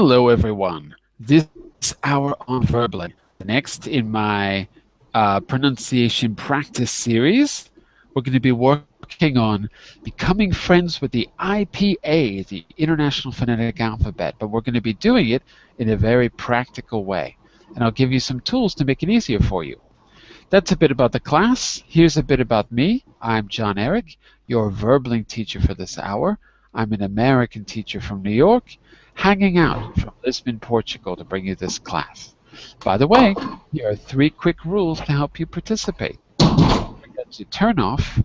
Hello everyone. This hour on verbally. Next in my pronunciation practice series, we're going to be working on becoming friends with the IPA, the International Phonetic Alphabet, but we're going to be doing it in a very practical way. And I'll give you some tools to make it easier for you. That's a bit about the class. Here's a bit about me. I'm John Eric, your verbling teacher for this hour. I'm an American teacher from New York, hanging out from Lisbon, Portugal to bring you this class. By the way, here are 3 quick rules to help you participate. Remember to turn off,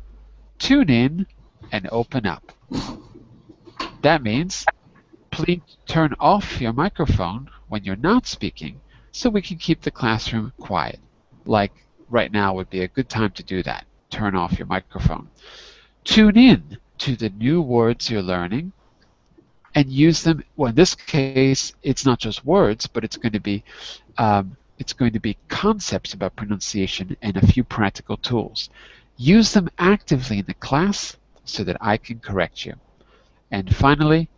tune in, and open up. That means please turn off your microphone when you're not speaking so we can keep the classroom quiet. Like right now would be a good time to do that. Turn off your microphone. Tune in to the new words you're learning and use them. Well, in this case, it's not just words, but it's going to be concepts about pronunciation and a few practical tools. Use them actively in the class so that I can correct you. And finally,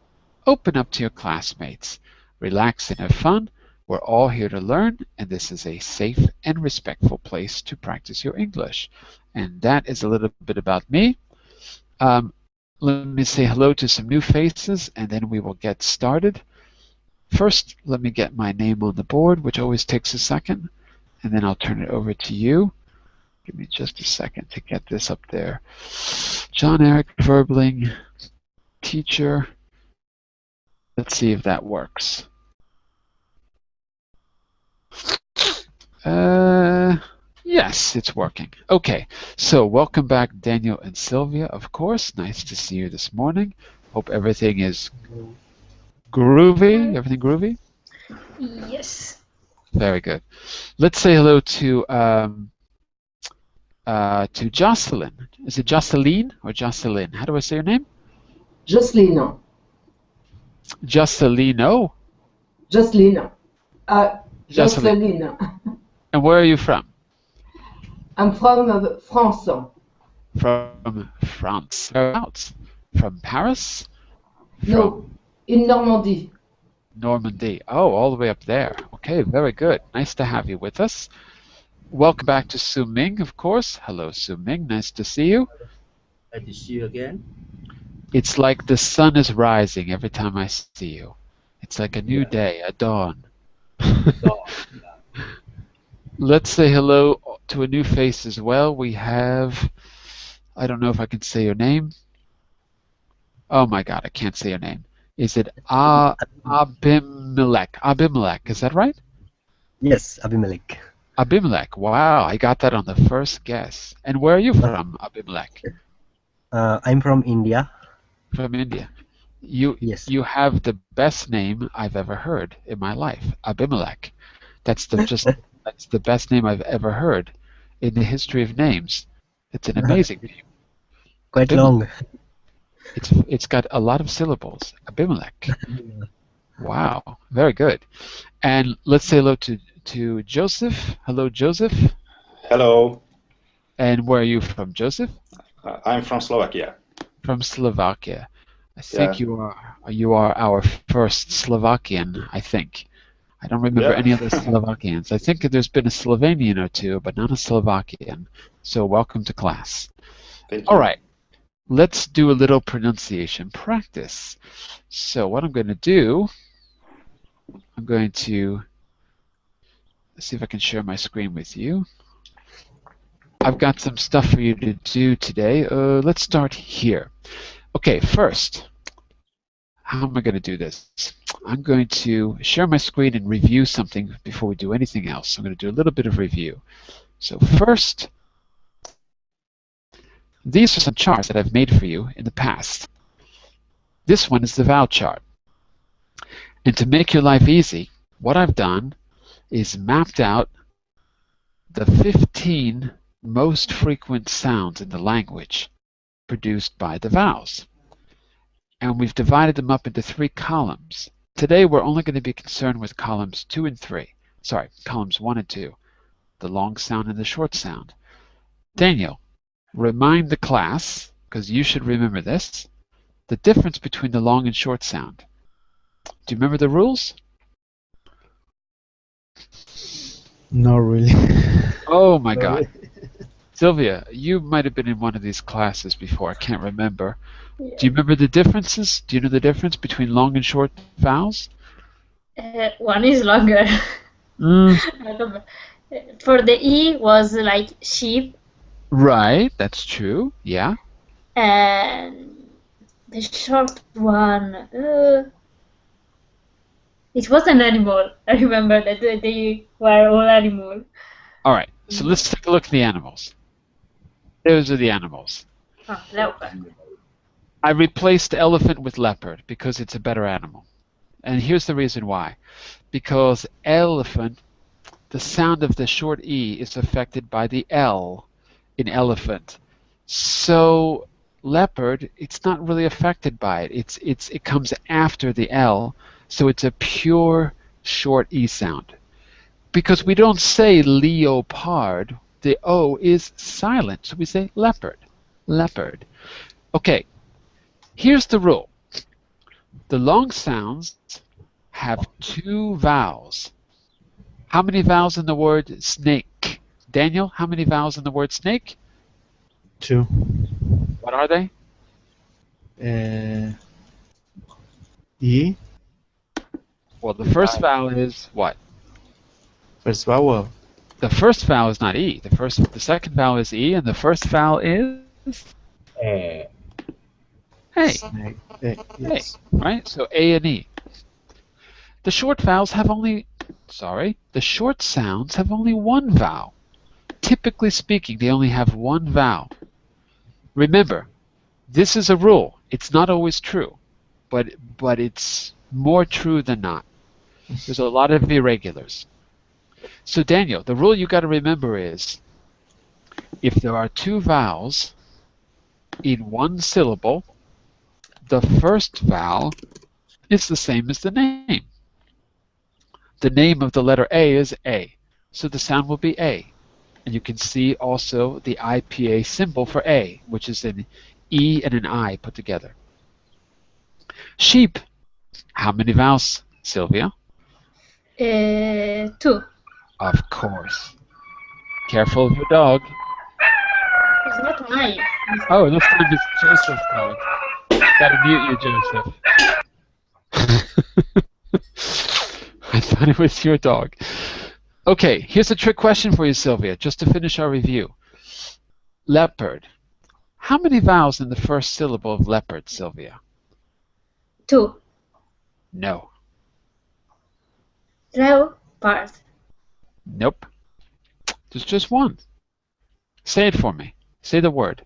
open up to your classmates. Relax and have fun. We're all here to learn, and this is a safe and respectful place to practice your English. And that is a little bit about me. Let me say hello to some new faces, and then we will get started. First, let me get my name on the board, which always takes a second, and then I'll turn it over to you. Give me just a second to get this up there. John Eric Verbling, teacher. Let's see if that works. Yes, it's working. Okay, so welcome back, Daniel and Sylvia, of course. Nice to see you this morning. Hope everything is groovy. Everything groovy? Yes. Very good. Let's say hello to Jocelyn. Is it Jocelyn or Jocelyn? How do I say your name? Jocelyn. Jocelino? Jocelyn. Jocelyn. And where are you from? I'm from France. From France. Whereabouts? From Paris? No, in Normandy. Normandy. Oh, all the way up there. Okay, very good. Nice to have you with us. Welcome back to Su Ming, of course. Hello, Su Ming. Nice to see you. Nice to see you again. It's like the sun is rising every time I see you. It's like a new day, a dawn. Let's say hello to a new face as well. We have, I don't know if I can say your name. Oh my God, I can't say your name. Is it Abimelech? Abimelech, is that right? Yes, Abimelech. Abimelech, wow, I got that on the first guess. And where are you from, Abimelech? I'm from India. From India. You have the best name I've ever heard in my life, Abimelech. That's the best name I've ever heard in the history of names. It's an amazing name. Quite long. It's got a lot of syllables. Abimelech. Wow, very good. And let's say hello to Joseph. Hello, Joseph. Hello. And where are you from, Joseph? I'm from Slovakia. From Slovakia. I think you are our first Slovakian, I think. I don't remember any other Slovakians. I think there's been a Slovenian or two, but not a Slovakian. So welcome to class. Thank you. All right. Let's do a little pronunciation practice. So what I'm going to do, I'm going to see if I can share my screen with you. I've got some stuff for you to do today. Let's start here. Okay, first, how am I going to do this? I'm going to share my screen and review something before we do anything else. I'm going to do a little bit of review. So first, these are some charts that I've made for you in the past. This one is the Vowel Chart. And to make your life easy, what I've done is mapped out the 15 most frequent sounds in the language produced by the vowels. And we've divided them up into 3 columns. Today we're only going to be concerned with columns 2 and 3. Sorry, columns 1 and 2. The long sound and the short sound. Daniel, remind the class, because you should remember this, the difference between the long and short sound. Do you remember the rules? Not really. Oh my Not God. really. Sylvia, you might have been in one of these classes before. I can't remember. Yeah. Do you remember the differences? Do you know the difference between long and short vowels? One is longer. Mm, I don't know. For the E was like sheep, right, that's true. Yeah. and the short one, it was an animal. I remember that they were all animal. All right. So let's take a look at the animals. Those are the animals. Leopard. I replaced elephant with leopard because it's a better animal. And here's the reason why. Because elephant, the sound of the short E is affected by the L in elephant. So leopard, it's not really affected by it. It comes after the L, so it's a pure short E sound. Because we don't say leopard, the O is silent, so we say leopard, leopard. Okay, here's the rule. The long sounds have two vowels. How many vowels in the word snake? Daniel, how many vowels in the word snake? 2. What are they? E. Well, the first vowel is what? First vowel. The first vowel is not E. The second vowel is E, and the first vowel is A. A. Snake. Yes. Right? So A and E. The short sounds have only one vowel. Typically speaking, they only have one vowel. Remember, this is a rule. It's not always true, but it's more true than not. There's a lot of irregulars. So Daniel, the rule you got to remember is if there are two vowels in one syllable, the first vowel is the same as the name. The name of the letter A is A, so the sound will be A. And you can see also the IPA symbol for A, which is an E and an I put together. Sheep. How many vowels, Sylvia? 2. Of course. Careful of your dog. It's not mine. Oh, this time it's Joseph's dog. Gotta mute you, Joseph. I thought it was your dog. Okay, here's a trick question for you, Sylvia, just to finish our review. Leopard. How many vowels in the first syllable of leopard, Sylvia? 2. No. Leopard. Nope. There's just one. Say it for me. Say the word.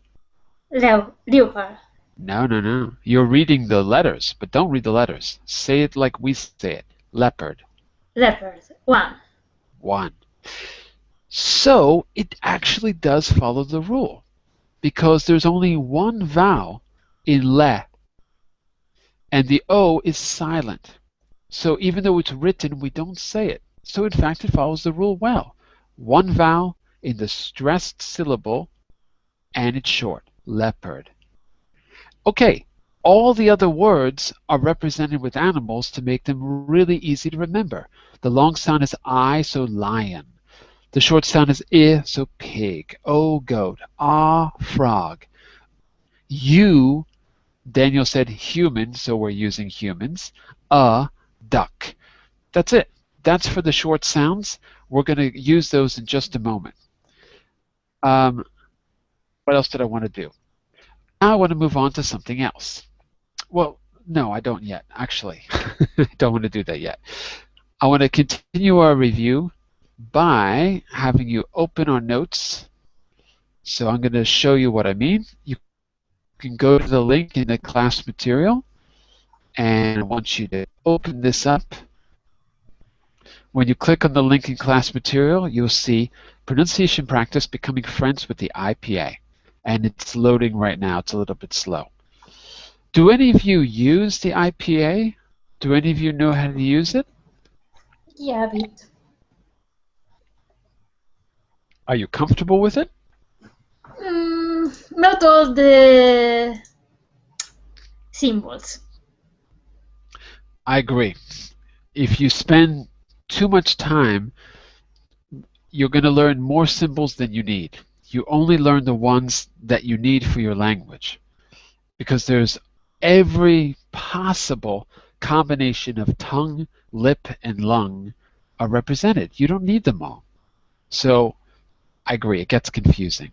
Leopard. No. You're reading the letters, but don't read the letters. Say it like we say it. Leopard. Leopard. 1. 1. So it actually does follow the rule because there's only one vowel in le, and the O is silent. So even though it's written, we don't say it. So in fact, it follows the rule well. One vowel in the stressed syllable, and it's short. Leopard. Okay, all the other words are represented with animals to make them really easy to remember. The long sound is I, so lion. The short sound is I, so pig. O, goat. Ah, frog. U, Daniel said human, so we're using humans. Duck. That's it. That's for the short sounds. We're going to use those in just a moment. What else did I want to do? Now I want to move on to something else. Well, no, I don't yet, actually. I don't want to do that yet. I want to continue our review by having you open our notes. So I'm going to show you what I mean. You can go to the link in the class material, and I want you to open this up. When you click on the link in class material, you'll see pronunciation practice becoming friends with the IPA. And it's loading right now. It's a little bit slow. Do any of you use the IPA? Do any of you know how to use it? Yeah, a bit. Are you comfortable with it? Not all the symbols. I agree. If you spend too much time you're going to learn more symbols than you need. You only learn the ones that you need for your language, because there's every possible combination of tongue, lip, and lung are represented. You don't need them all. So I agree, it gets confusing.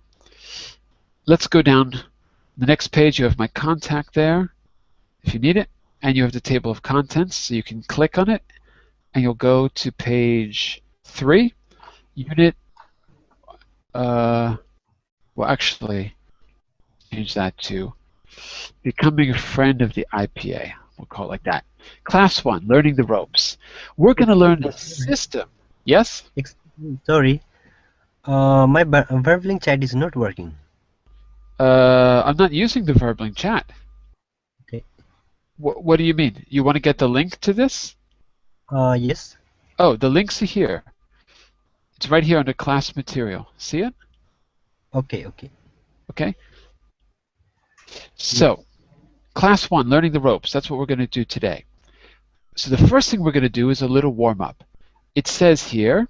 Let's go down the next page. You have my contact there if you need it, and you have the table of contents, so you can click on it and you'll go to page 3, unit, well actually change that to becoming a friend of the IPA. We'll call it like that. Class 1, learning the ropes. We're going to learn the system. Yes? Sorry. My verbling chat is not working. I'm not using the Verbling chat. Okay. What do you mean? You want to get the link to this? Yes. Oh, the link's here. It's right here under class material. See it? Okay, okay. Okay. So, class 1, learning the ropes. That's what we're going to do today. So the first thing we're going to do is a little warm-up. It says here,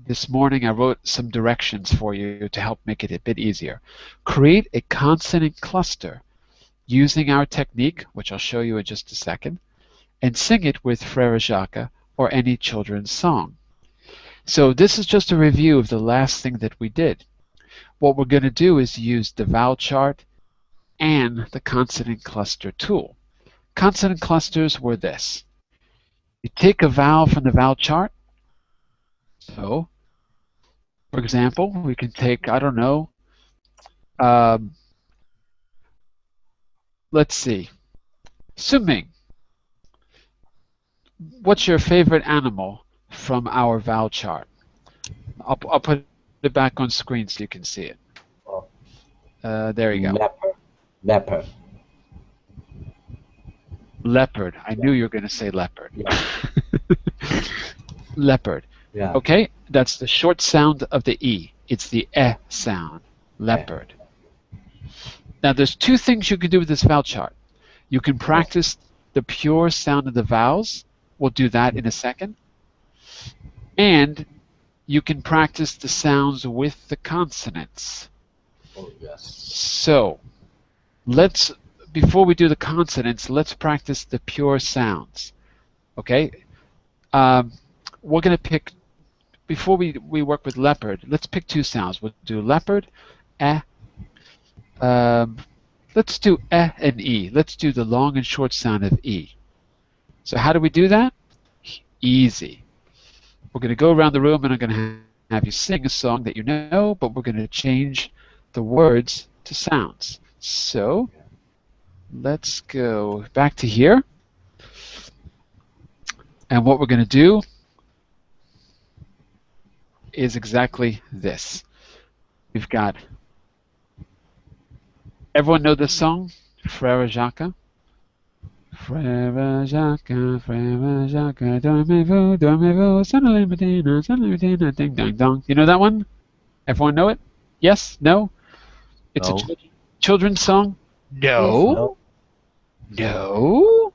this morning I wrote some directions for you to help make it a bit easier. Create a consonant cluster using our technique, which I'll show you in just a second, and sing it with Frère Jacques or any children's song. So this is just a review of the last thing that we did. What we're going to do is use the Vowel Chart and the Consonant Cluster tool. Consonant clusters were this. You take a vowel from the Vowel Chart. So, for example, we can take, I don't know, let's see, Suming. What's your favorite animal from our Vowel Chart? I'll put it back on screen so you can see it. There you go. Leopard. Leopard. I knew you were going to say leopard. Yeah. Leopard. Yeah. Okay, that's the short sound of the E. It's the E sound. Leopard. Now there's two things you can do with this vowel chart. You can practice the pure sound of the vowels. We'll do that in a second. And you can practice the sounds with the consonants. Oh, yes. So, before we do the consonants, let's practice the pure sounds. Okay? We're going to pick, before we work with leopard, let's pick two sounds. We'll do leopard, eh. Let's do eh and e. Let's do the long and short sound of e. So how do we do that? Easy. We're going to go around the room and I'm going to have you sing a song that you know, but we're going to change the words to sounds. So let's go back to here. And what we're going to do is exactly this. We've got, everyone know this song? Frère Jacques? Frère Jacques, dormez-vous, suddenly Medina, ding dong dong. You know that one? Everyone know it? Yes? No? It's No. a children's song? No? No?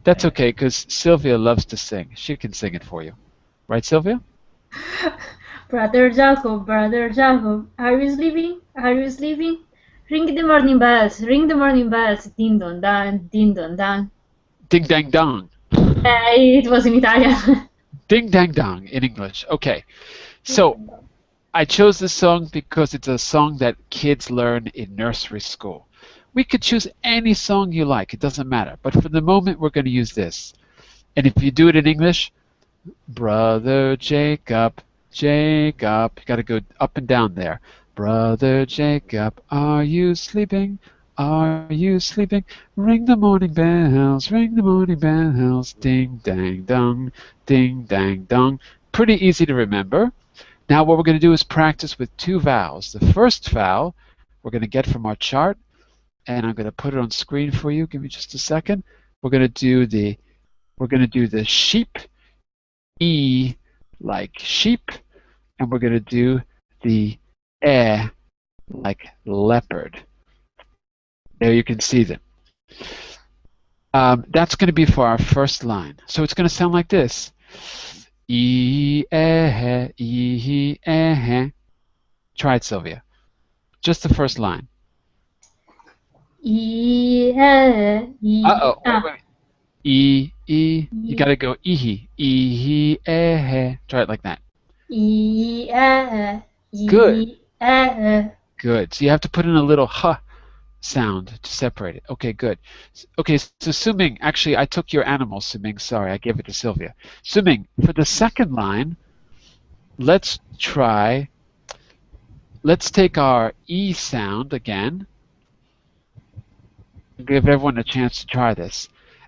That's okay, because Sylvia loves to sing. She can sing it for you. Right, Sylvia? Brother Jacob, are you sleeping? Are you sleeping? Ring the morning bells, ding dong dang, ding dong dang. Ding dang dong. It was in Italian. Ding dang dong in English. Okay. So I chose this song because it's a song that kids learn in nursery school. We could choose any song you like. It doesn't matter. But for the moment, we're going to use this. And if you do it in English, Brother Jacob, Jacob. You got to go up and down there. Brother Jacob, are you sleeping? Are you sleeping? Ring the morning bells, ding dang dong, ding dang dong. Pretty easy to remember. Now what we're going to do is practice with two vowels. The first vowel we're going to get from our chart, and I'm going to put it on screen for you. Give me just a second. We're going to do the sheep, E like sheep, and we're going to do the E like leopard. There you can see them. That's going to be for our first line. So it's going to sound like this. E. Try it, Sylvia. Just the first line. E. Uh-oh, wait. E. You gotta go Try it like that. E. Good. Good. So you have to put in a little huh sound to separate it. Okay, good. Okay, so Suming, actually, I took your animal, Suming. Sorry, I gave it to Sylvia. Suming, for the second line, let's take our E sound again. Give everyone a chance to try this.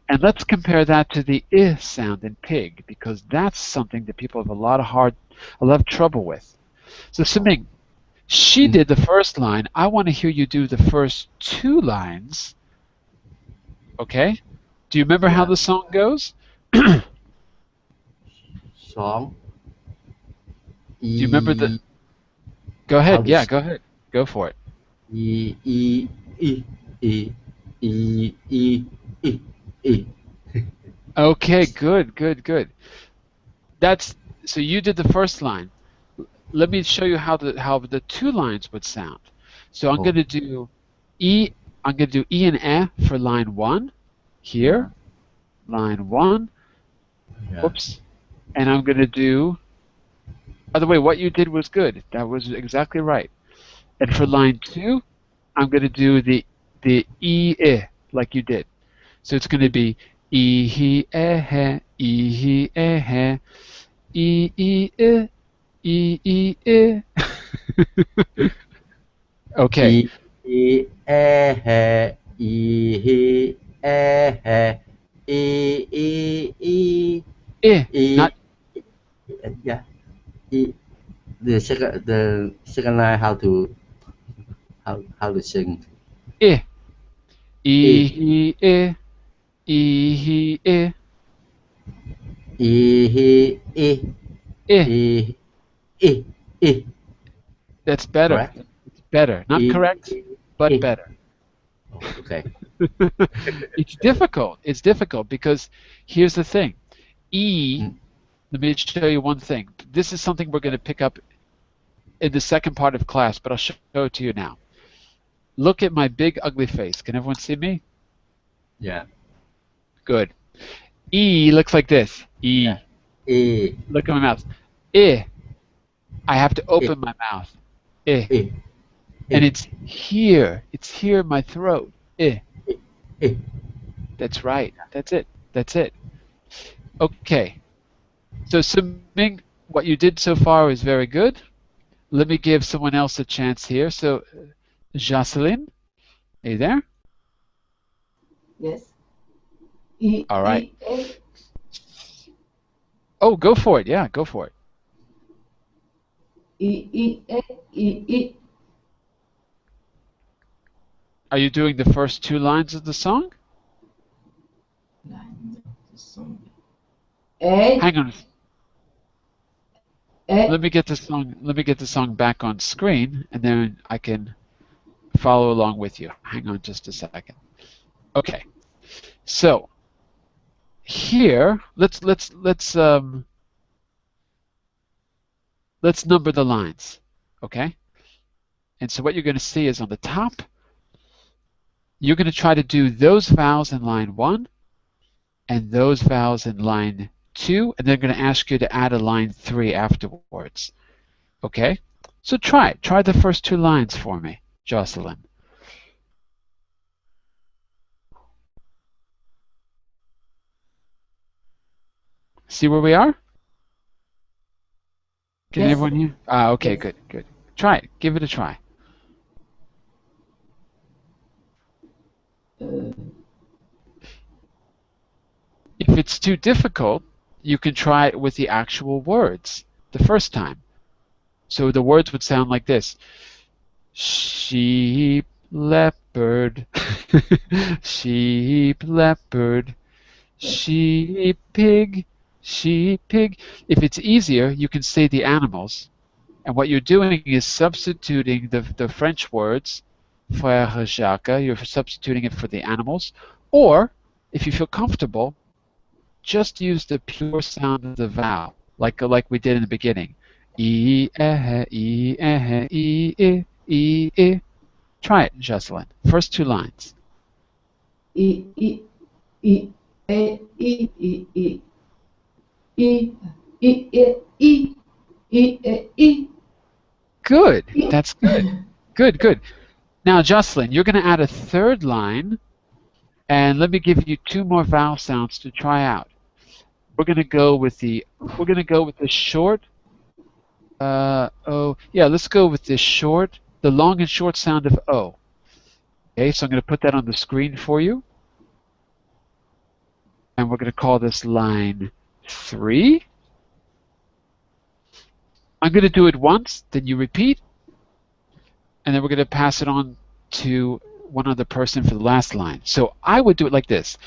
And let's compare that to the I sound in pig, because that's something that people have a lot of trouble with. So Suming, she did the first line. I want to hear you do the first two lines. Okay? Do you remember how the song goes? Song. Do you remember the... Go ahead. Yeah, go ahead. Go for it. E. Okay, good. So you did the first line. Let me show you how the two lines would sound. So I'm going to do E. I'm going to do E and E for line 1 here. Line 1. Yeah. Whoops. And I'm going to do... By the way, what you did was good. That was exactly right. And for line 2, I'm going to do the E, I, like you did. So it's going to be E, he, eh, E, eh, E, I, E, I. Okay. E, Not... Yeah. The second line, how to sing? I. E, I, E, I. I. That's better. Correct? It's better. Not correct, but I. better. Oh, okay. It's difficult. It's difficult because here's the thing. E, let me show you one thing. This is something we're going to pick up in the second part of class, but I'll show it to you now. Look at my big ugly face. Can everyone see me? Yeah. Good. E looks like this. E. Yeah. E. Look at my mouth. I have to open my mouth. I. And it's here. It's here in my throat. I. That's right. That's it. That's it. Okay. So Suming, what you did so far is very good. Let me give someone else a chance here. So Jocelyn, are you there? Yes. All right. Oh, go for it. Yeah, go for it. Are you doing the first two lines of the song? Hang on. Let me get the song back on screen, and then I can follow along with you. Hang on just a second. Okay. So here, let's number the lines. Okay? And so what you're going to see is on the top, you're going to try to do those vowels in line 1 and those vowels in line 2, and they're going to ask you to add a line 3 afterwards. Okay? So try it. Try the first two lines for me, Jocelyn. See where we are? Can everyone hear? Okay, good. Try it. Give it a try. If it's too difficult, you can try it with the actual words the first time. So the words would sound like this. Sheep, leopard, sheep, leopard, sheep, pig, sheep, pig. If it's easier, you can say the animals. And what you're doing is substituting the French words, frère Jacques, you're substituting it for the animals. Or, if you feel comfortable, just use the pure sound of the vowel. like we did in the beginning. E, eh, e, eh, e, I, e, I. Try it, Jocelyn. First two lines. E, E, E, E, E, E, E. E, E, E, E, E, E, E. Good. That's good. Good, good. Now, Jocelyn, you're going to add a third line, and let me give you two more vowel sounds to try out. We're going to go with the short. Oh, yeah. Let's go with the long and short sound of O. Okay, so I'm going to put that on the screen for you, and we're going to call this line 3. I'm going to do it once, then you repeat, and then we're going to pass it on to one other person for the last line. So I would do it like this.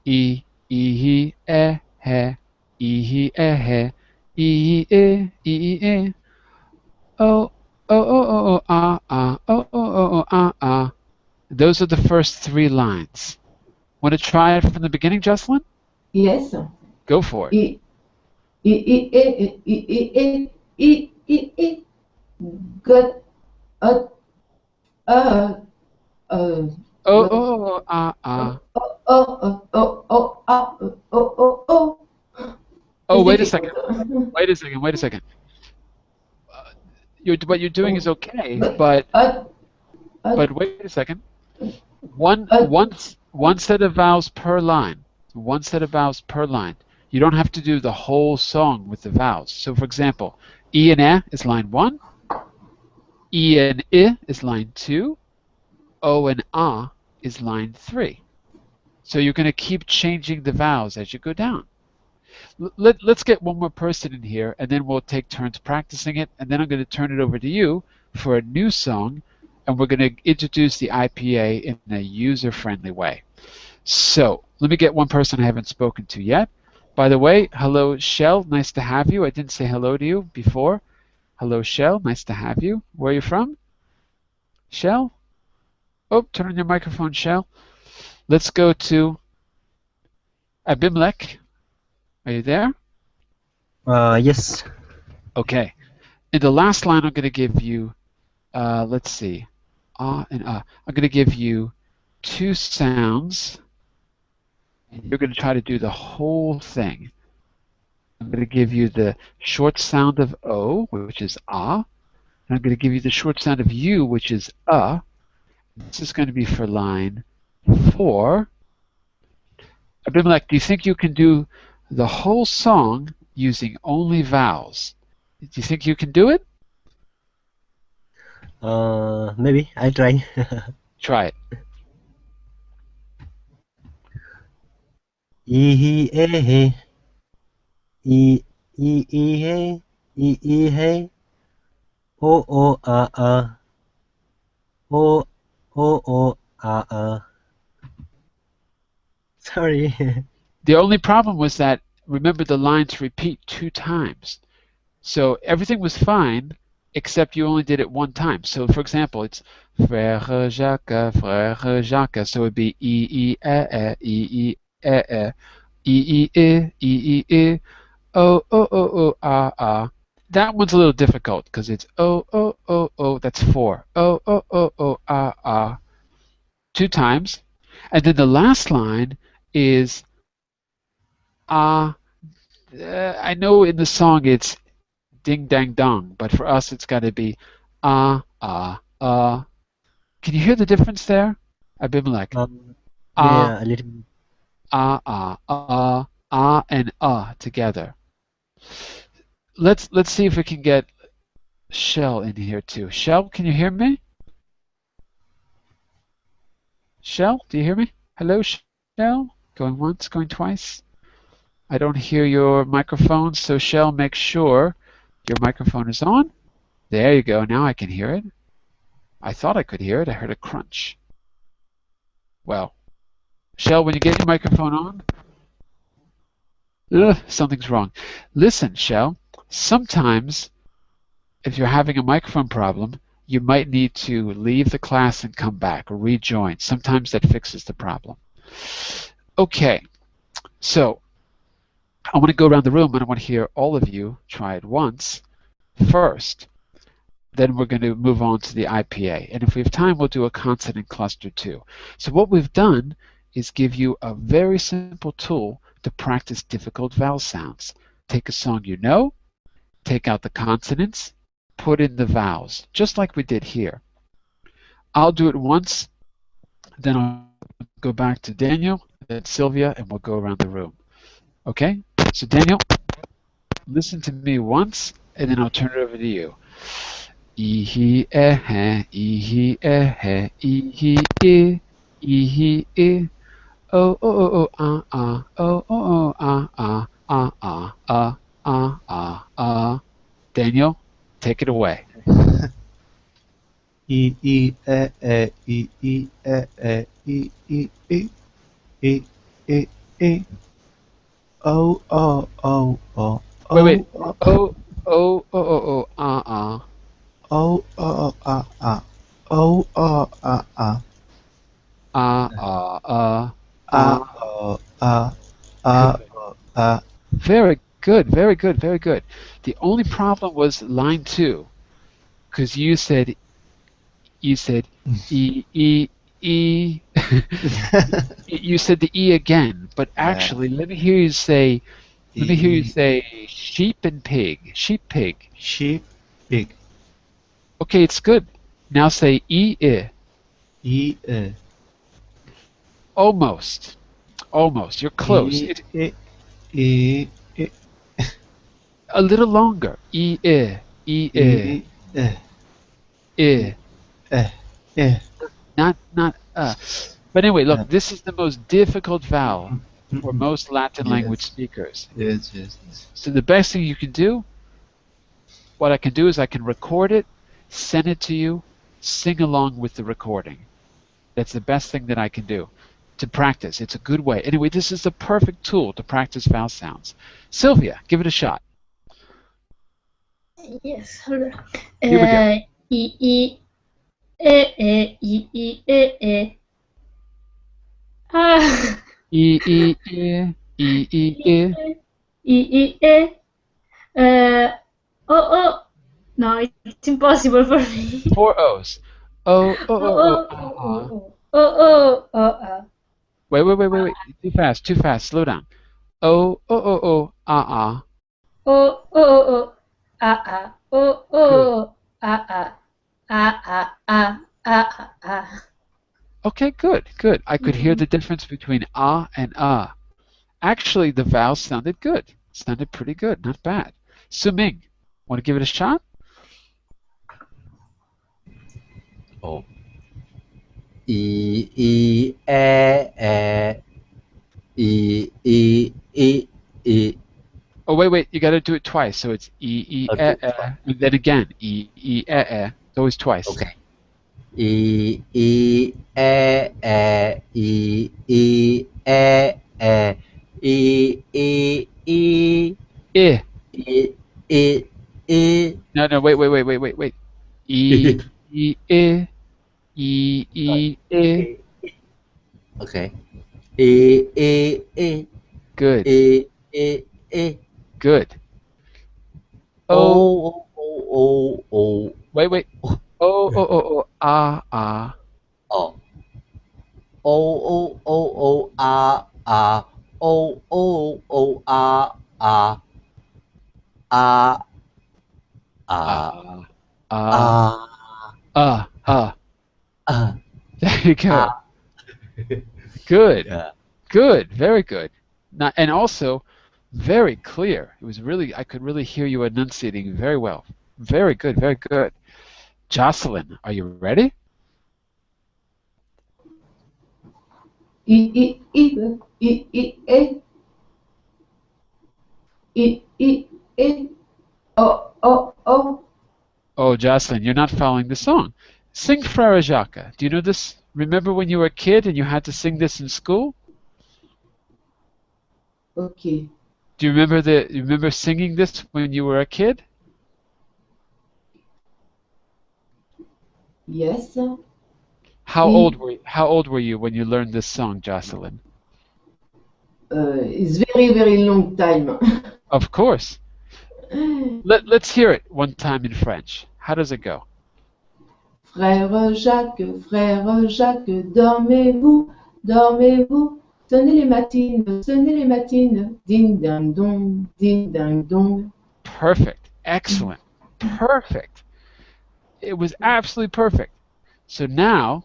E, he, eh, he, he, he, e, oh, ah. Those are the first 3 lines. Want to try it from the beginning, Jocelyn? Yes. Go for it. E, E, E, E, E, E, E, E, E. Good. Ah. Oh, Oh, It's wait a second. difficult. Wait a second. What you're doing is okay, but wait a second. One set of vowels per line. One set of vowels per line. You don't have to do the whole song with the vowels. So, for example, E and E is line 1. E and I is line 2. O and A is line 3. So you're going to keep changing the vowels as you go down. Let's get one more person in here, and then we'll take turns practicing it, and then I'm going to turn it over to you for a new song, and we're going to introduce the IPA in a user-friendly way. So let me get one person I haven't spoken to yet. By the way, hello, Shell. Nice to have you. I didn't say hello to you before. Hello, Shell. Nice to have you. Where are you from? Shell? Oh, turn on your microphone, Shell. Let's go to Abimelech. Are you there? Yes. Okay. In the last line, I'm going to give you, let's see, and I'm going to give you 2 sounds, and you're going to try to do the whole thing. I'm going to give you the short sound of O, which is ah, and I'm going to give you the short sound of U, which is This is going to be for line 4. Abimelech, do you think you can do the whole song using only vowels? Do you think you can do it? Maybe I try. Try it. E, he, eh, he. E, E, E, hey. E, E, hey. O, ah. O, ah. Sorry. The only problem was that, remember, the lines repeat 2 times. So everything was fine, except you only did it 1 time. So, for example, it's Frère Jacques. So it would be E, E, ah. That one's a little difficult because it's that's 4. Ah. 2 times. And then the last line is I know in the song it's ding dang dong, but for us it's got to be Can you hear the difference there, Abimelech? Yeah, a little bit. And together. Let's see if we can get Shell in here too. Shell, can you hear me? Shell, do you hear me? Hello, Shell? Going once, going twice? I don't hear your microphone, so Shell, make sure your microphone is on. There you go. Now I can hear it. I thought I could hear it. I heard a crunch. Well, Shell, when you get your microphone on, something's wrong. Listen, Shell, sometimes if you're having a microphone problem, you might need to leave the class and come back or rejoin. Sometimes that fixes the problem. Okay, so I want to go around the room and I want to hear all of you try it once first. Then we're going to move on to the IPA. And if we have time, we'll do a consonant cluster too. So what we've done is give you a very simple tool to practice difficult vowel sounds. Take a song you know, take out the consonants, put in the vowels, just like we did here. I'll do it once, then I'll go back to Daniel, then Sylvia, and we'll go around the room. Okay? So Daniel, listen to me once, and then I'll turn it over to you. Ihi eh, ihi eh, ihi eh, oh oh oh ah, oh oh Daniel, take it away. E e e e e e e e e e e e o o o o Wait. o Oh o o a. Very good, very good, very good. The only problem was line 2, because you said e e. You said the e again, but actually, let me hear you say sheep and pig, sheep, pig. Sheep, pig. Okay, it's good. Now say e. E Almost. You're close. e A little longer. E. e Not But anyway, look, this is the most difficult vowel for most Latin language speakers. Yes. So the best thing you can do, what I can do is I can record it, send it to you, sing along with the recording. That's the best thing that I can do to practice. It's a good way. Anyway, this is the perfect tool to practice vowel sounds. Sylvia, give it a shot. Yes, hold on. Here we go. E, E. Ah. E. E. Oh. No, it's impossible for me. 4 O's. Oh. Wait. Too fast. Slow down. Oh. Ah. Oh. Ah. Okay, good. I could hear the difference between ah and ah. Actually, the vowels sounded good. Sounded pretty good, not bad. Suming, want to give it a shot? Oh. E. Oh, wait. You got to do it twice. So it's e, Okay. and then again e. It's always twice. Okay. E. E. No, wait. E. Okay. E. Good. E. Good. Oh. Wait. Oh, ah. Oh. Oh, ah. Oh, ah. There you go. Good. Yeah. Good. Very good. And also very clear. It was really, I could really hear you enunciating very well. Very good. Jocelyn, are you ready? E. Oh. Oh, Jocelyn, you're not following the song. Sing Frere Jacques. Do you know this? Remember when you were a kid and you had to sing this in school? Okay. Do you remember singing this when you were a kid? Yes. How old were you when you learned this song, Jocelyn? it's very, very long time. Of course. Let's hear it one time in French. How does it go? Frère Jacques, dormez-vous, dormez-vous. Sonnez les matines, ding ding dong, ding ding dong. Perfect. Excellent. Perfect. It was absolutely perfect. So now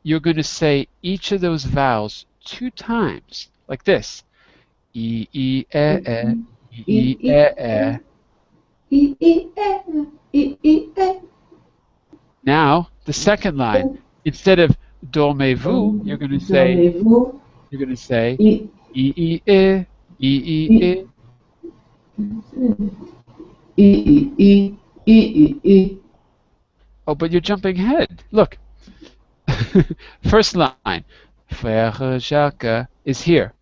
you're going to say each of those vowels 2 times, like this. E, E, E, E, E, E, E, E. Now, the second line, instead of dormez-vous, you're going to say I, E, E, E, E, E, I. Oh, but you're jumping ahead. Look. First line, Frère Jacques is here.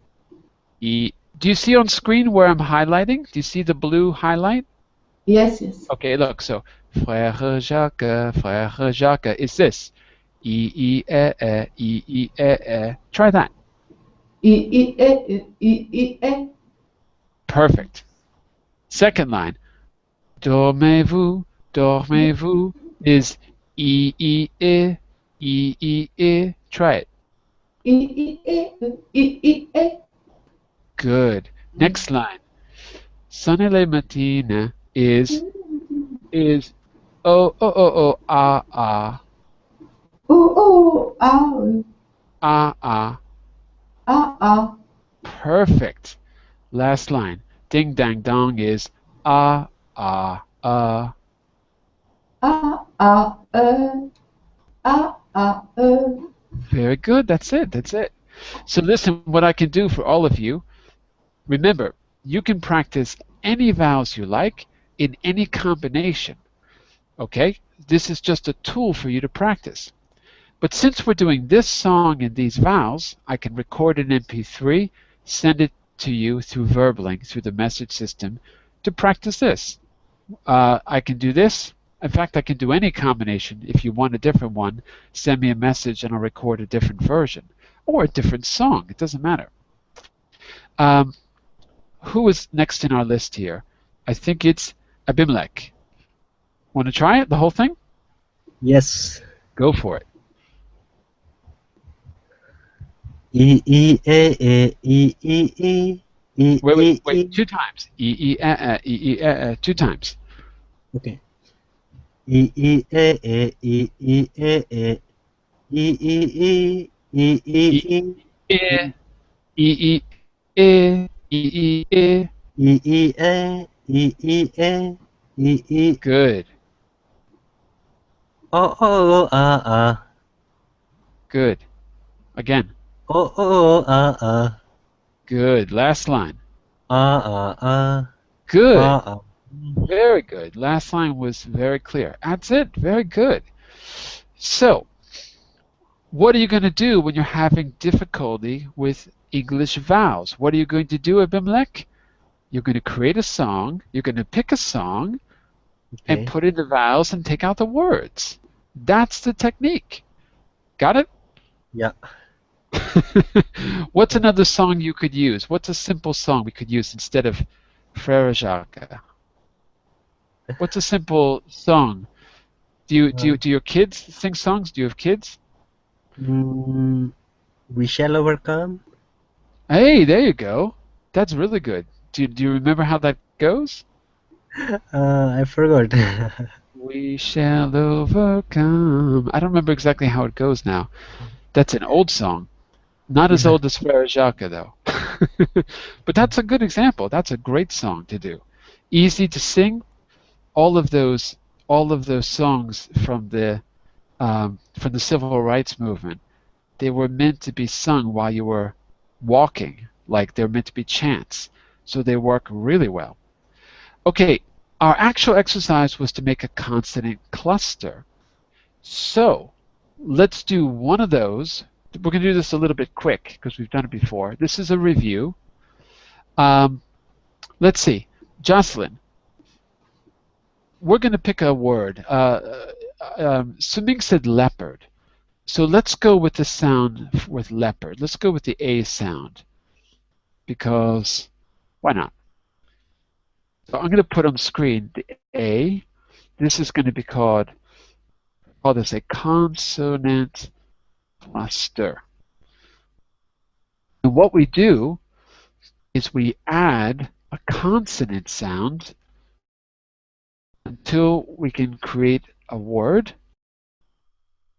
E. Do you see on screen where I'm highlighting? Do you see the blue highlight? Yes, yes. Okay, look. So, Frère Jacques is this. E, E, E, E, E, E, E, E. Try that. I. Perfect. Second line, dormez-vous is E, E, E, E, E, E. Try it. Good. Next line. Sonnez les matines is ah. Ah. Perfect. Last line. Ding dang dong is ah. Very good. That's it. So listen, what I can do for all of you, remember, you can practice any vowels you like in any combination. Okay? This is just a tool for you to practice. But since we're doing this song and these vowels, I can record an MP3, send it to you through Verblink, through the message system, to practice this. I can do this. In fact, I can do any combination. If you want a different one, send me a message and I'll record a different version or a different song. It doesn't matter. Who is next in our list here? I think it's Abimelech. Want to try it, the whole thing? Yes. Go for it. E, E, E, E, E, E, E. E, Wait, E, 2 times. E, E, E, E, 2 times. Okay. E, E, E, E, E, E, E, E. E, E, E, E, E, E. E, E, E, E. E, E, E, E, E, E. E, E. Good. Oh, ah. Good. Again. Oh, ah. Good. Last line. Ah. Good. Very good. Last line was very clear. That's it. Very good. So, what are you going to do when you're having difficulty with English vowels? What are you going to do, Abimelech? You're going to create a song. You're going to pick a song and put in the vowels and take out the words. That's the technique. Got it? Yeah. What's another song you could use? What's a simple song we could use instead of Frère Jacques? What's a simple song? Do your kids sing songs? Do you have kids? We shall overcome. Hey, there you go. That's really good. Do you remember how that goes? I forgot. We shall overcome. I don't remember exactly how it goes now. That's an old song. Not as old as Frère Jacques, though. But that's a good example. That's a great song to do. Easy to sing. All of those songs from the civil rights movement, they were meant to be sung while you were walking, like they're meant to be chants. So they work really well. Okay, our actual exercise was to make a consonant cluster. So let's do one of those. We're going to do this a little bit quick because we've done it before. This is a review. Let's see. Jocelyn, we're going to pick a word. Suming said leopard. So let's go with the sound with leopard. Let's go with the A sound. because why not? So I'm going to put on screen the A. This is going to be call this a consonant cluster. And what we do is we add a consonant sound until we can create a word.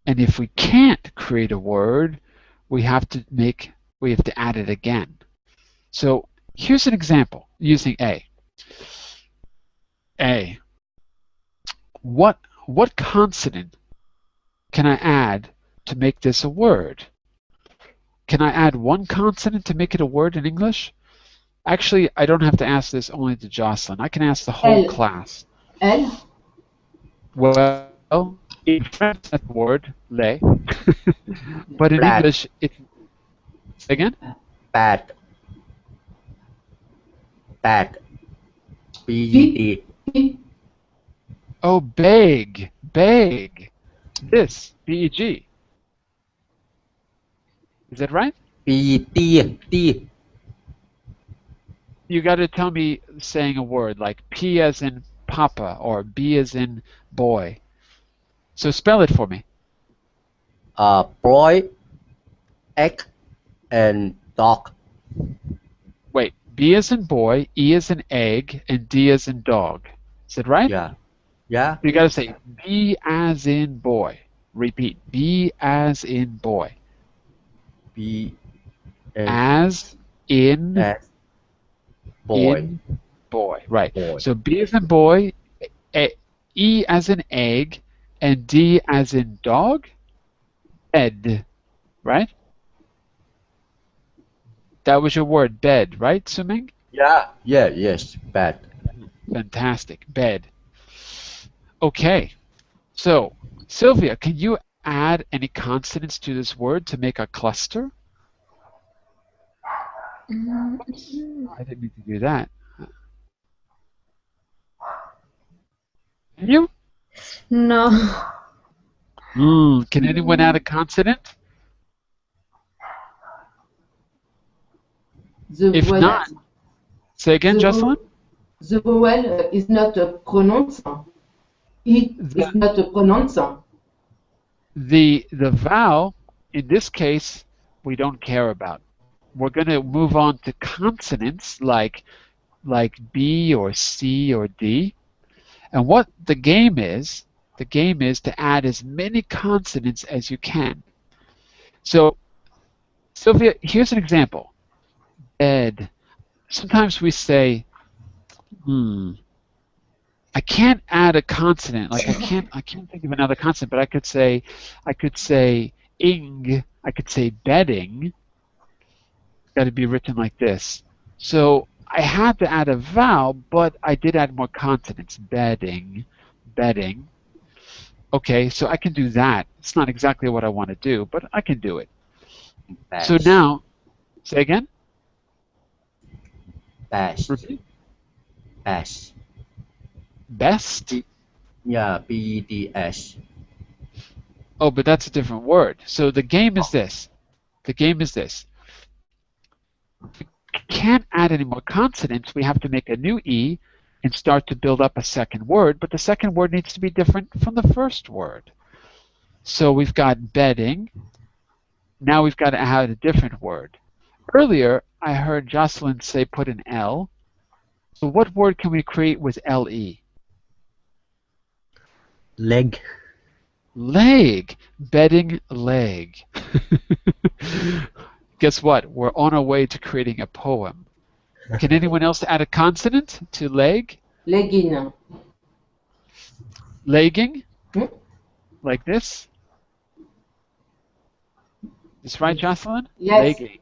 And if we can't create a word, we have to add it again. So here's an example using A. A. What consonant can I add to make this a word? Can I add one consonant to make it a word in English? Actually, I don't have to ask this only to Jocelyn. I can ask the whole L. class. L. Well, in French that's the word lait, but in Flat. English it's again. Bad. Bad. B-E-D. P. Oh, beg. This B-E-G. Is that right? B-E-D. D. You got to tell me saying a word like P as in Papa or B as in boy. So spell it for me. Boy, egg, and dog. Wait, B as in boy, E as in egg, and D as in dog. Is that right? Yeah. Yeah. You got to say B as in boy. Repeat. B as in boy. B As in as boy. in boy. Right. Boy. So B as in boy, E as in egg, and D as in dog. Bed. Right? That was your word, bed, right, Suming? Yeah. Yeah. Yes. Bad. Fantastic. Bed. Okay. So, Sylvia, can you add any consonants to this word to make a cluster? I didn't mean to do that. Can you? No. Can anyone add a consonant? The If vowel, not, say again, the Jocelyn? The vowel is not pronounced. It is not pronounced. The vowel, in this case, we don't care about. We're going to move on to consonants like B or C or D. And what the game is to add as many consonants as you can. So, Sylvia, here's an example. Bed. Sometimes we say, I can't add a consonant. Like I can't think of another consonant, but I could say ing. I could say bedding. It's got to be written like this. So I had to add a vowel, but I did add more consonants. Bedding. Okay, so I can do that. It's not exactly what I want to do, but I can do it. Bash. So now, say again. Bash. Repeat. Bash. Best. Yeah. B-E-D-S. Oh, but that's a different word. So the game is this. The game is this. We can't add any more consonants. We have to make a new E and start to build up a second word, but the second word needs to be different from the first word. So we've got bedding. Now we've got to add a different word. Earlier, I heard Jocelyn say put an L. So what word can we create with L-E? Leg. Leg. Bedding leg. Guess what? We're on our way to creating a poem. Can anyone else add a consonant to leg? Legging. Legging? Hmm? Like this? Is right, Jocelyn? Yes. Legging.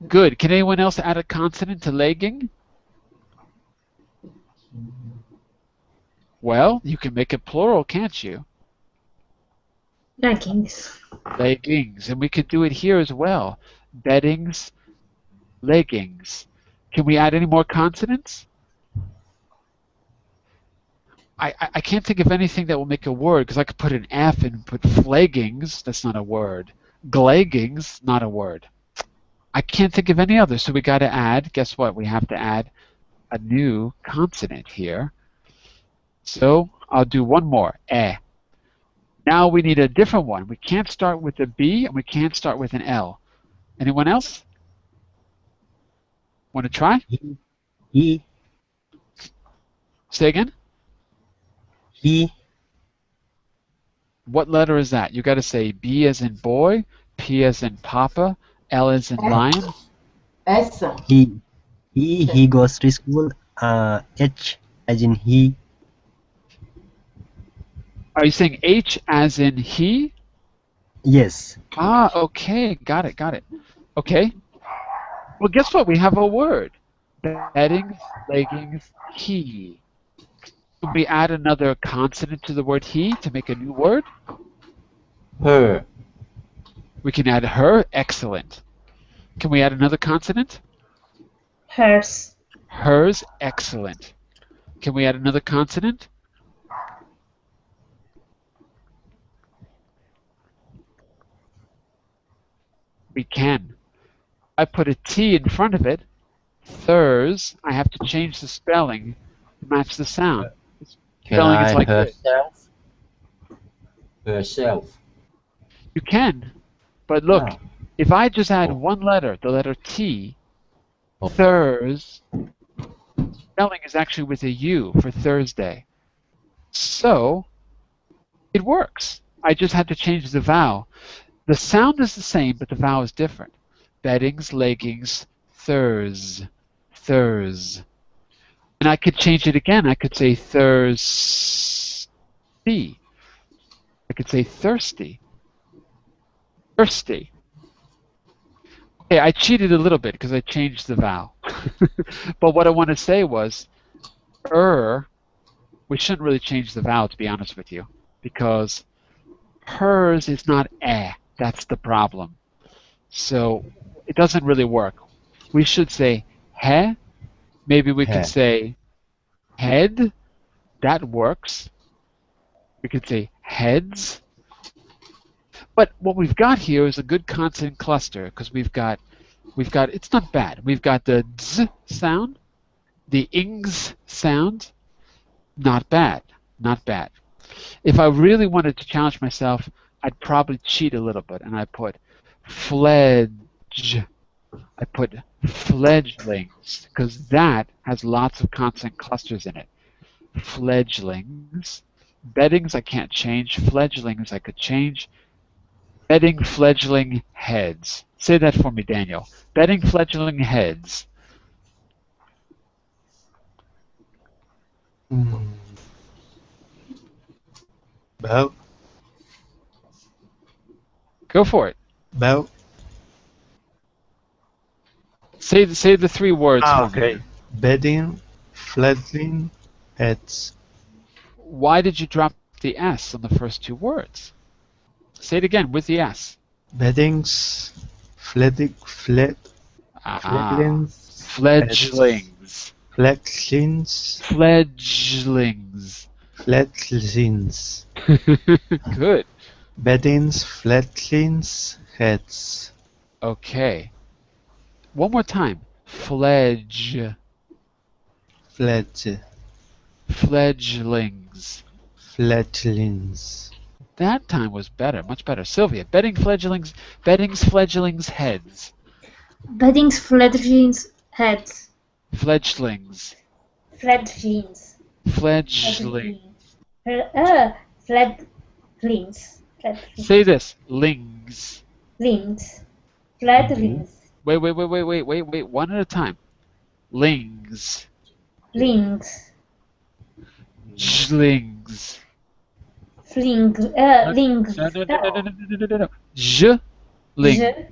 Good. Can anyone else add a consonant to legging? Well, you can make it plural, can't you? Leggings. Leggings. And we could do it here as well. Beddings, leggings. Can we add any more consonants? I can't think of anything that will make a word, because I could put an F and put flaggings. That's not a word. Glaggings, not a word. I can't think of any other, so we got to add, guess what? We have to add a new consonant here. So I'll do one more, eh. Now we need a different one. We can't start with a B and we can't start with an L. Anyone else? Want to try? E, Say again? E, What letter is that? You got to say B as in boy, P as in papa, L as in lion. S. he goes to school. H as in he. Are you saying H as in he? Yes. Ah, okay, got it, got it. Okay. Well, guess what? We have a word. Beddings, leggings, he. Can we add another consonant to the word he to make a new word? Her. We can add her. Excellent. Can we add another consonant? Hers. Hers. Excellent. Can we add another consonant? We can. I put a T in front of it. Thurs. I have to change the spelling to match the sound. The Can spelling I is like this. herself? Herself. You can, but look, Ah. if I just add Oh. one letter, the letter T, Oh. thurs, spelling is actually with a U for Thursday. So it works. I just had to change the vowel. The sound is the same, but the vowel is different. Beddings, leggings, thurs, thurs. And I could change it again. I could say thirsty. I could say thirsty. Thirsty. Okay, I cheated a little bit because I changed the vowel. But what I want to say was, we shouldn't really change the vowel, to be honest with you, because hers is not eh. That's the problem. So it doesn't really work. We should say he. Maybe we could He. say head. That works. We could say heads. But what we've got here is a good consonant cluster because we've got, it's not bad. We've got the z sound, the ings sound, not bad, not bad. If I really wanted to challenge myself, I'd probably cheat a little bit and I put fledge. I put fledglings because that has lots of consonant clusters in it. Fledglings. Beddings I can't change. Fledglings I could change. Bedding fledgling heads. Say that for me, Daniel. Bedding fledgling heads. Bow. Go for it. Bow. Say the three words for Okay. me. Bedding, fledgling, heads. Why did you drop the S on the first two words? Say it again with the S. Beddings, fledglings, Fledglings. fledglings, Fledglings. fledglings. Good. Beddings, fledglings, heads. Okay. One more time. Fledge. Fledge, Fledglings. fledglings. That time was better, much better. Sylvia, beddings, fledglings, heads. Beddings, fledglings, heads. Fledglings. Fledglings. Fledgling. Fledglings. Say this. Lings. Lings. Fledglings. Wait. One at a time. Lings. Lings. Jlings. Lings. No. Jling.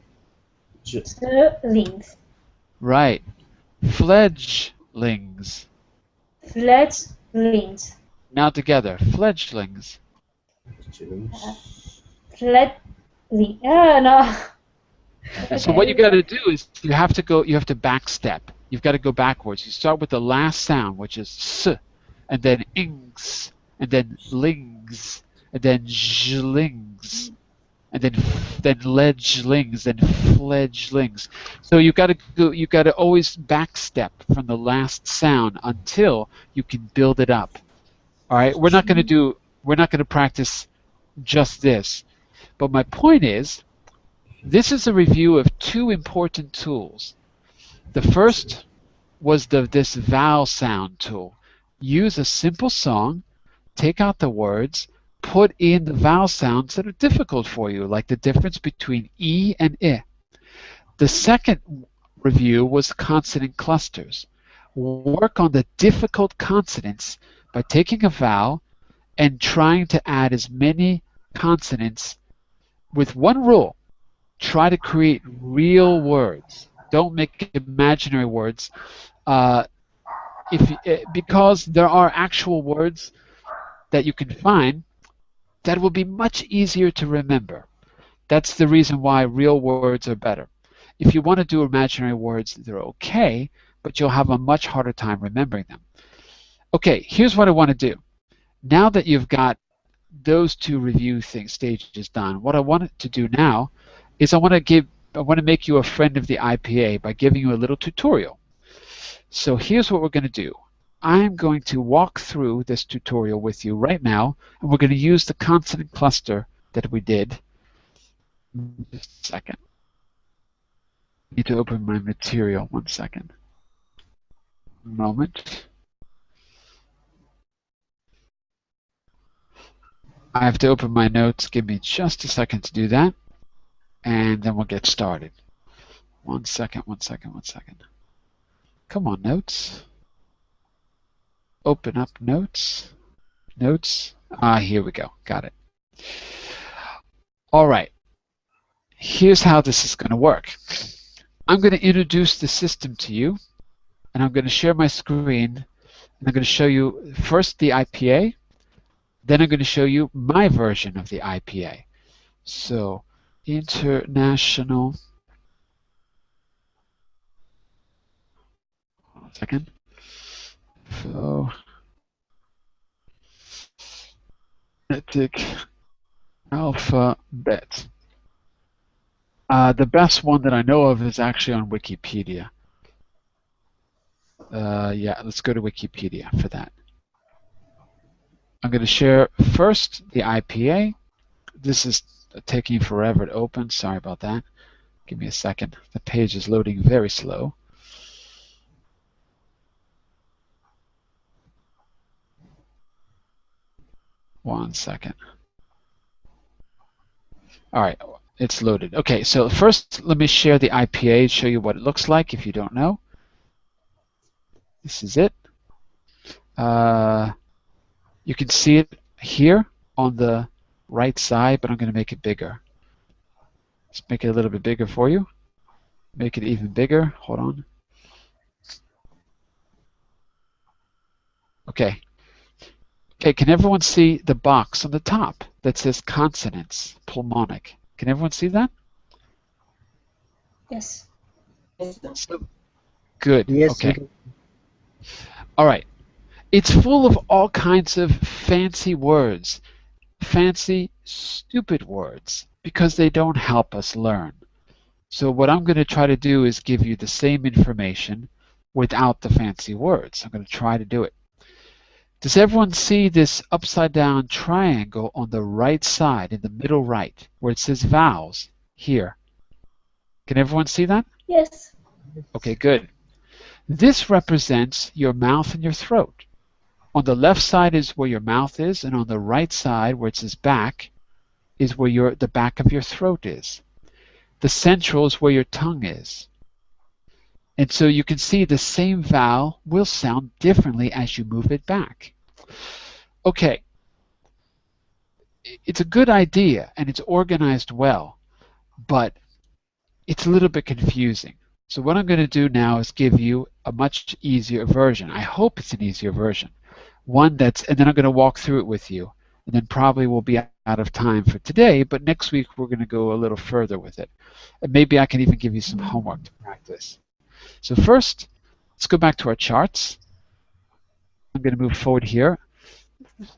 Lings. Right. Fledglings. Fledglings. Now together. Fledglings. Fledgling. No. So what you got to do is you have to back step. You've got to go backwards. You start with the last sound, which is s, and then ings, and then lings, and then zhlings. and then ledgelings, then fledglings. So you got to always backstep from the last sound until you can build it up. All right, we're not going to practice just this. But my point is, this is a review of two important tools. The first was this vowel sound tool. Use a simple song, take out the words, put in the vowel sounds that are difficult for you, like the difference between E and I. The second review was consonant clusters. Work on the difficult consonants by taking a vowel and trying to add as many consonants with one rule. Try to create real words. Don't make imaginary words. Because there are actual words that you can find that will be much easier to remember. That's the reason why real words are better. If you want to do imaginary words, they're okay, but you'll have a much harder time remembering them. Okay, here's what I want to do. Now that you've got those two review stages done, what I want to do now is I want to make you a friend of the IPA by giving you a little tutorial. So here's what we're going to do. I'm going to walk through this tutorial with you right now, and we're going to use the consonant cluster that we did. Just a second. I need to open my material. 1 second. Moment. I have to open my notes. Give me just a second to do that, and then we'll get started. 1 second, 1 second, 1 second. Come on, notes. Open up notes. Notes. Here we go. Got it. All right. Here's how this is going to work. I'm going to introduce the system to you, and I'm going to share my screen, and I'm going to show you first the IPA, then I'm going to show you my version of the IPA. So, international. 1 second. Phonetic alphabet. The best one that I know of is actually on Wikipedia. Yeah, let's go to Wikipedia for that. I'm going to share first the IPA. This is taking forever to open. Sorry about that. Give me a second. The page is loading very slow. One second. All right, it's loaded. Okay, so first let me share the IPA, show you what it looks like if you don't know. This is it. You can see it here on the right side, but I'm going to make it bigger. Let's make it a little bit bigger for you. Make it even bigger. Hold on. Okay. Okay, can everyone see the box on the top that says consonants, pulmonic? Can everyone see that? Yes. So, good. Yes. Okay. All right. It's full of all kinds of fancy words, fancy, stupid words, because they don't help us learn. So what I'm going to try to do is give you the same information without the fancy words. I'm going to try to do it. Does everyone see this upside down triangle on the right side, in the middle right, where it says vowels here? Can everyone see that? Yes. Okay, good. This represents your mouth and your throat. On the left side is where your mouth is, and on the right side, where it says back, is where the back of your throat is. The central is where your tongue is. And so you can see the same vowel will sound differently as you move it back. Okay. It's a good idea, and it's organized well, but it's a little bit confusing. So what I'm going to do now is give you a much easier version. I hope it's an easier version. And then I'm going to walk through it with you, and then probably we'll be out of time for today, but next week we're going to go a little further with it. And maybe I can even give you some homework to practice. So first, let's go back to our charts. I'm going to move forward here.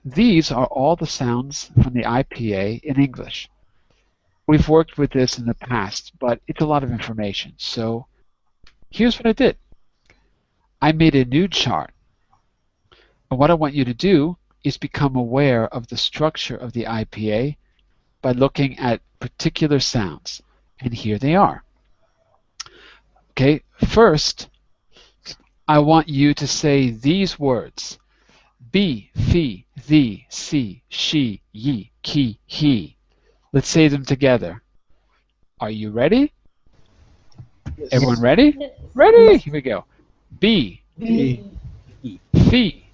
These are all the sounds from the IPA in English. We've worked with this in the past, but it's a lot of information. So here's what I did. I made a new chart. And what I want you to do is become aware of the structure of the IPA by looking at particular sounds. And here they are. Okay, first, I want you to say these words. Be, fi, thee, si, she, ye, ki, he. Let's say them together. Are you ready? Everyone ready? Yes. Ready? Here we go. Be, B, fi,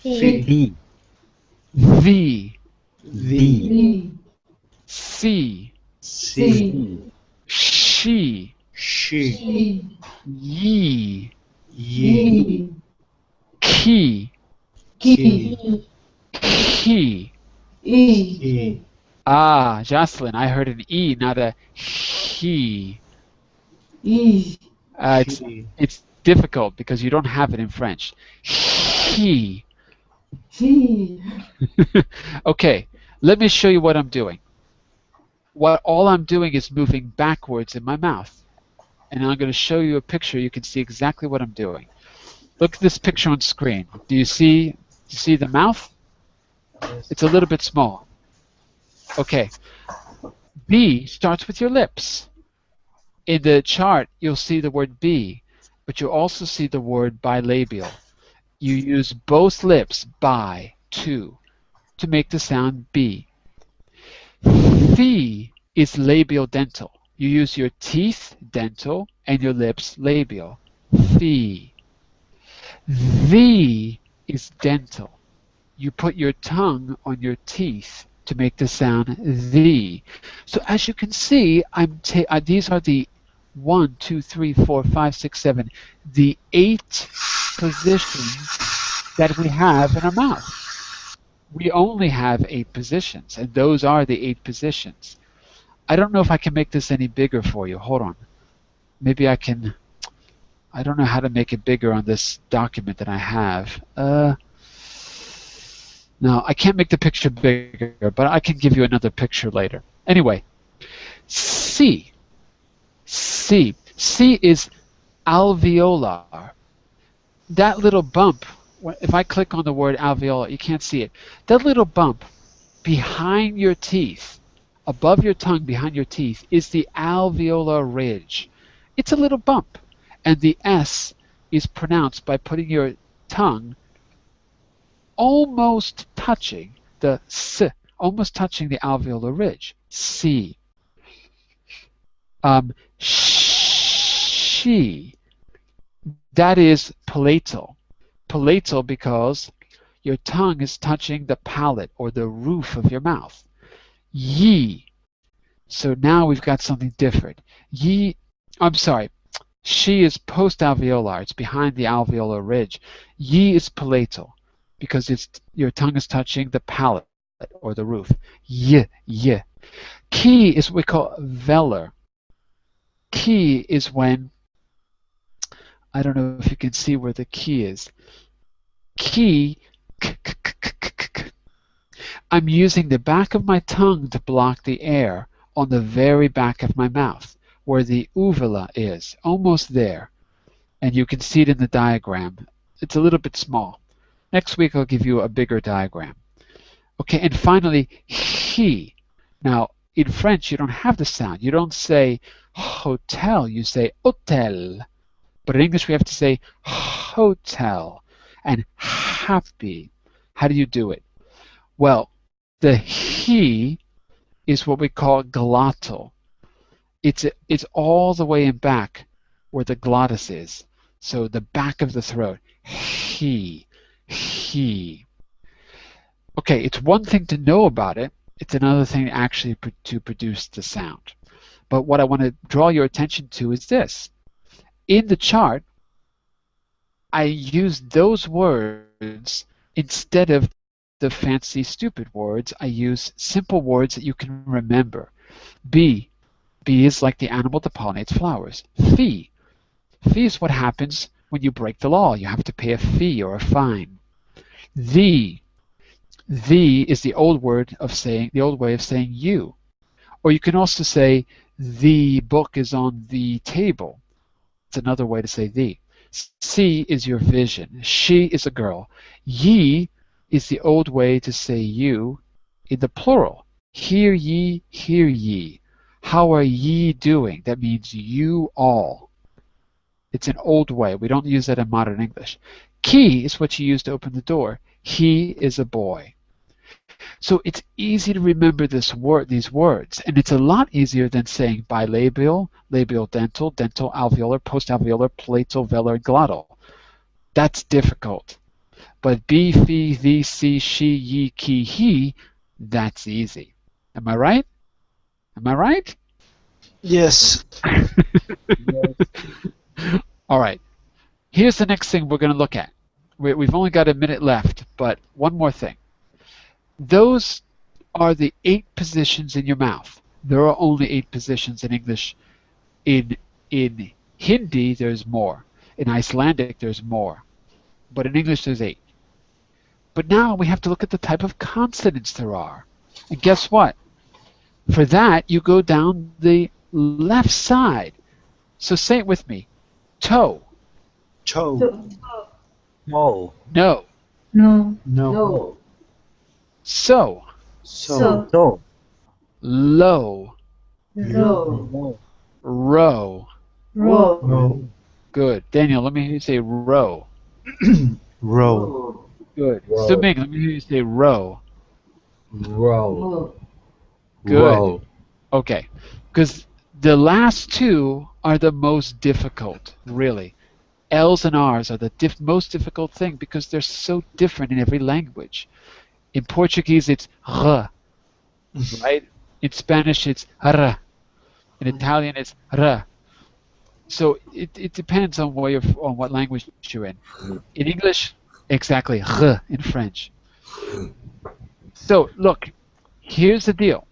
Fi, D, thee, D, B, si, C, she, She. E, ye, Ye. E, ki, Ki, he. E, E. Ah, Jocelyn, I heard an E, not a he. E, She. It's difficult because you don't have it in French. He. He, Okay, let me show you what I'm doing. All I'm doing is moving backwards in my mouth. And I'm going to show you a picture. You can see exactly what I'm doing. Look at this picture on screen. Do you see the mouth? It's a little bit small. Okay. B starts with your lips. In the chart, you'll see the word B, but you'll also see the word bilabial. You use both lips, bi, to make the sound B. Phi is labial dental. You use your teeth, dental, and your lips, labial. Phi. The is dental. You put your tongue on your teeth to make the sound the. So as you can see, these are the 1, 2, 3, 4, 5, 6, 7, the 8 positions that we have in our mouth. We only have 8 positions, and those are the 8 positions. I don't know if I can make this any bigger for you. Hold on. Maybe I can. I don't know how to make it bigger on this document that I have. No, I can't make the picture bigger, but I can give you another picture later. Anyway, C. C. C is alveolar. That little bump, if I click on the word alveolar, you can't see it. That little bump behind your teeth, above your tongue, behind your teeth, is the alveolar ridge. It's a little bump. And the S is pronounced by putting your tongue almost touching the S, almost touching the alveolar ridge. C. She. That is palatal. Palatal because your tongue is touching the palate or the roof of your mouth. Ye. So now we've got something different. Ye, I'm sorry, she is post-alveolar. It's behind the alveolar ridge. Ye is palatal because your tongue is touching the palate or the roof. Ye. Ki is what we call velar. Ki is when, I don't know if you can see where the key is. Ki, I'm using the back of my tongue to block the air on the very back of my mouth, where the uvula is, almost there. And you can see it in the diagram. It's a little bit small. Next week I'll give you a bigger diagram. Okay, and finally, he. Now, in French, you don't have the sound. You don't say hotel, you say hotel. But in English, we have to say hotel and happy. How do you do it? Well, the he is what we call glottal. It's all the way in back where the glottis is. So the back of the throat. He. Okay, it's one thing to know about it. It's another thing actually to produce the sound. But what I want to draw your attention to is this. In the chart, I use those words instead of the fancy, stupid words. I use simple words that you can remember. Bee. Bee is like the animal that pollinates flowers. Fee. Fee is what happens when you break the law. You have to pay a fee or a fine. Thee. Thee is the old way of saying you. Or you can also say, the book is on the table. It's another way to say the. See is your vision. She is a girl. Ye is the old way to say you in the plural. Hear ye, hear ye. How are ye doing? That means you all. It's an old way. We don't use that in modern English. Key is what you use to open the door. He is a boy. So it's easy to remember these words, and it's a lot easier than saying bilabial, labial dental, dental alveolar, postalveolar, palatal, velar, and glottal. That's difficult. But be, fee, thee, see, she, ye, ki, he, that's easy. Am I right? Am I right? Yes. All right. Here's the next thing we're going to look at. We've only got a minute left, but one more thing. Those are the 8 positions in your mouth. There are only 8 positions in English. In Hindi, there's more. In Icelandic, there's more. But in English, there's 8. But now we have to look at the type of consonants there are. And guess what? For that, you go down the left side. So say it with me. Toe. Cho. No. No. No. No. So. So. So. Low. Row. No. Row. Row. No. Good. Daniel, let me hear you say row. Row. Good. Row. Suming, let me hear you say row. Row. Good. Row. Okay. Because the last 2 are the most difficult, really. L's and R's are the most difficult thing because they're so different in every language. In Portuguese, it's r, right? In Spanish, it's r. In Italian, it's r. So it depends on on what language you're in. In English, exactly, r in French. So look, here's the deal.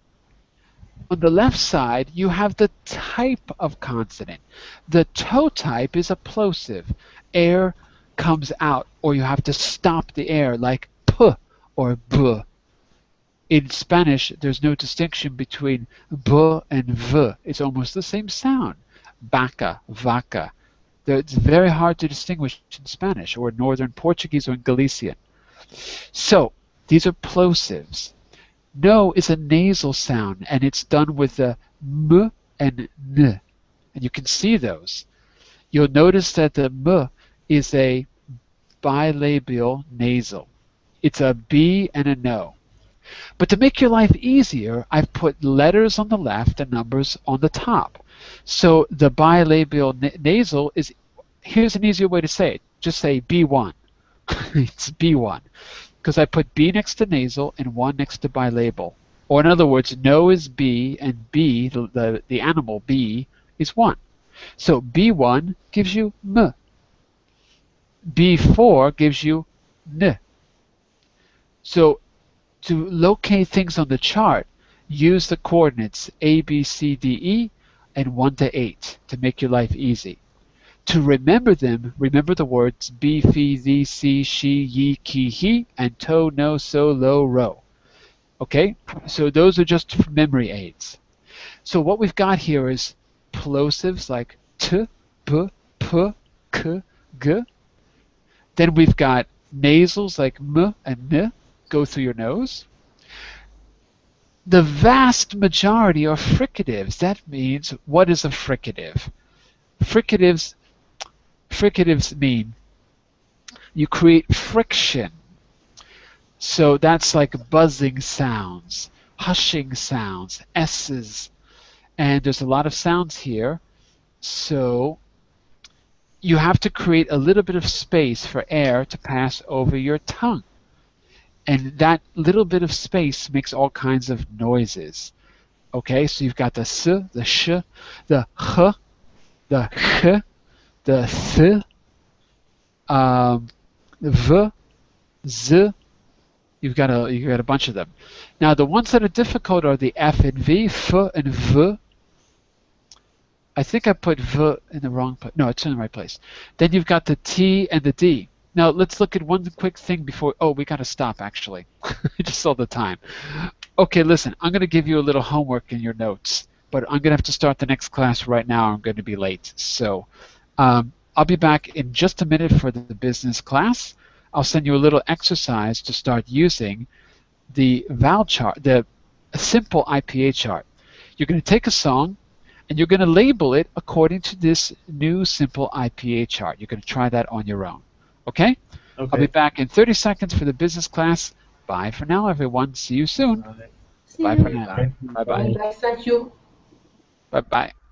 On the left side, you have the type of consonant. The toe type is a plosive. Air comes out, or you have to stop the air, like p or b. In Spanish, there's no distinction between b and v. It's almost the same sound. Vaca, vaca. It's very hard to distinguish in Spanish, or Northern Portuguese, or in Galician. So, these are plosives. No is a nasal sound, and it's done with the m and n. And you can see those. You'll notice that the m is a bilabial nasal. It's a B and a no. But to make your life easier, I've put letters on the left and numbers on the top. So the bilabial nasal is, here's an easier way to say it. Just say B1. It's B1. Because I put B next to nasal and 1 next to bilabial. Or in other words, no is B and B, the animal B, is 1. So B1 gives you M. B4 gives you N. So to locate things on the chart, use the coordinates A, B, C, D, E, and 1 to 8 to make your life easy. To remember them, remember the words be, fee, thee, see, she, ye, ki, he, and to, no, so, lo, ro. Okay? So those are just memory aids. So what we've got here is plosives like t, b, p, k, g. Then we've got nasals like m and n, go through your nose. The vast majority are fricatives. That means, what is a fricative? Fricatives mean you create friction. So that's like buzzing sounds, hushing sounds, S's. And there's a lot of sounds here. So you have to create a little bit of space for air to pass over your tongue. And that little bit of space makes all kinds of noises. Okay, so you've got the s, the sh, the h, the ch, the th, v, z. You've got a bunch of them. Now the ones that are difficult are the f and v, f and v. I think I put v in the wrong place. No, it's in the right place. Then you've got the t and the d. Now let's look at one quick thing before. Oh, we got to stop actually. I just saw the time. Okay, listen. I'm going to give you a little homework in your notes, but I'm going to have to start the next class right now. I'm going to be late, so I'll be back in just a minute for the business class. I'll send you a little exercise to start using the vowel chart, the simple IPA chart. You're going to take a song and you're going to label it according to this new simple IPA chart. You're going to try that on your own. Okay? I'll be Okay. back in 30 seconds for the business class. Bye for now, everyone. See you soon. Bye. See Bye you. for now. Bye. Bye-bye. Bye. Thank you. Bye-bye.